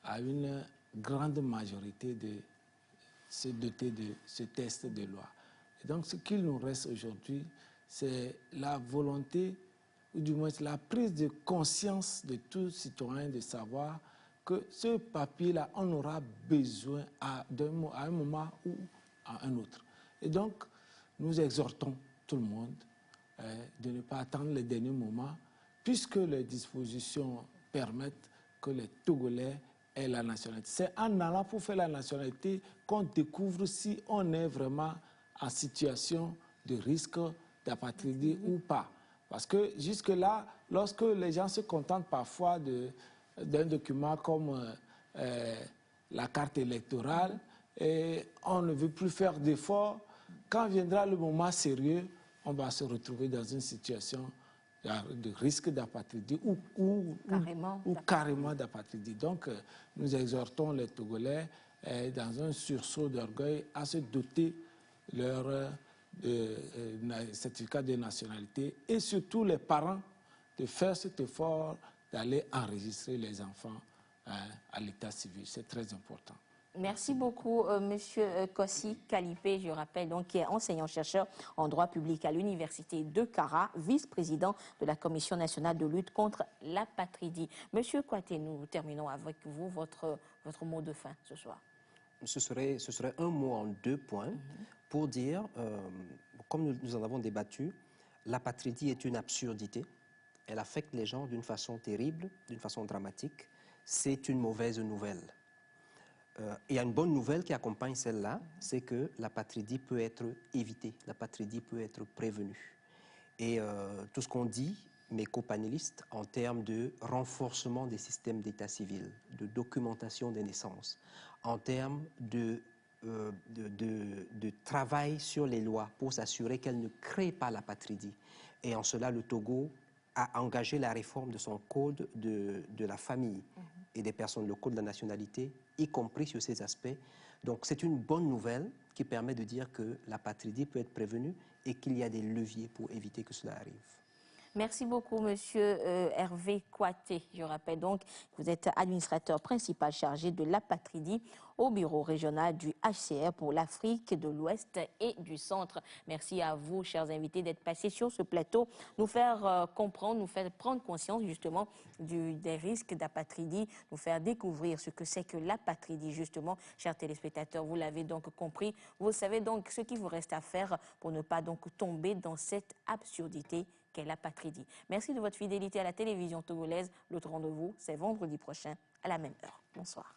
à une grande majorité de se doter de ce texte de loi. Et donc, ce qu'il nous reste aujourd'hui, c'est la volonté, ou du moins la prise de conscience de tout citoyen de savoir que ce papier-là, on aura besoin à un moment ou à un autre. Et donc, nous exhortons tout le monde de ne pas attendre le dernier moment, puisque les dispositions permettent que les Togolais aient la nationalité. C'est en allant pour faire la nationalité qu'on découvre si on est vraiment en situation de risque d'apatridie ou pas. Parce que jusque-là, lorsque les gens se contentent parfois d'un document comme la carte électorale, et on ne veut plus faire d'efforts, quand viendra le moment sérieux, on va se retrouver dans une situation de risque d'apatridie ou carrément d'apatridie. Donc, nous exhortons les Togolais, dans un sursaut d'orgueil, à se doter leur certificat de nationalité et surtout les parents de faire cet effort d'aller enregistrer les enfants à l'état civil. C'est très important. Merci beaucoup, Monsieur Kossi Kalipé, je rappelle donc, qui est enseignant-chercheur en droit public à l'Université de Kara, vice-président de la Commission nationale de lutte contre l'apatridie. Monsieur Kouaté, nous terminons avec vous votre mot de fin ce soir. Ce serait un mot en 2 points pour dire, comme nous en avons débattu, l'apatridie est une absurdité. Elle affecte les gens d'une façon terrible, d'une façon dramatique. C'est une mauvaise nouvelle. Il y a une bonne nouvelle qui accompagne celle-là, c'est que l'apatridie peut être évitée, l'apatridie peut être prévenue. Et tout ce qu'on dit, mes copanélistes, en termes de renforcement des systèmes d'état civil, de documentation des naissances, en termes de travail sur les lois pour s'assurer qu'elles ne créent pas l'apatridie. Et en cela, le Togo a engagé la réforme de son code de la famille et des personnes, le code de la nationalité, y compris sur ces aspects. Donc c'est une bonne nouvelle qui permet de dire que l'apatridie peut être prévenue et qu'il y a des leviers pour éviter que cela arrive. Merci beaucoup, Monsieur Hervé Kouaté. Je rappelle donc que vous êtes administrateur principal chargé de l'apatridie au bureau régional du HCR pour l'Afrique de l'Ouest et du Centre. Merci à vous, chers invités, d'être passés sur ce plateau, nous faire comprendre, nous faire prendre conscience justement des risques d'apatridie, nous faire découvrir ce que c'est que l'apatridie justement. Chers téléspectateurs, vous l'avez donc compris. Vous savez donc ce qu'il vous reste à faire pour ne pas donc tomber dans cette absurdité qu'est l'apatridie. Merci de votre fidélité à la télévision togolaise. L'autre rendez-vous, c'est vendredi prochain à la même heure. Bonsoir.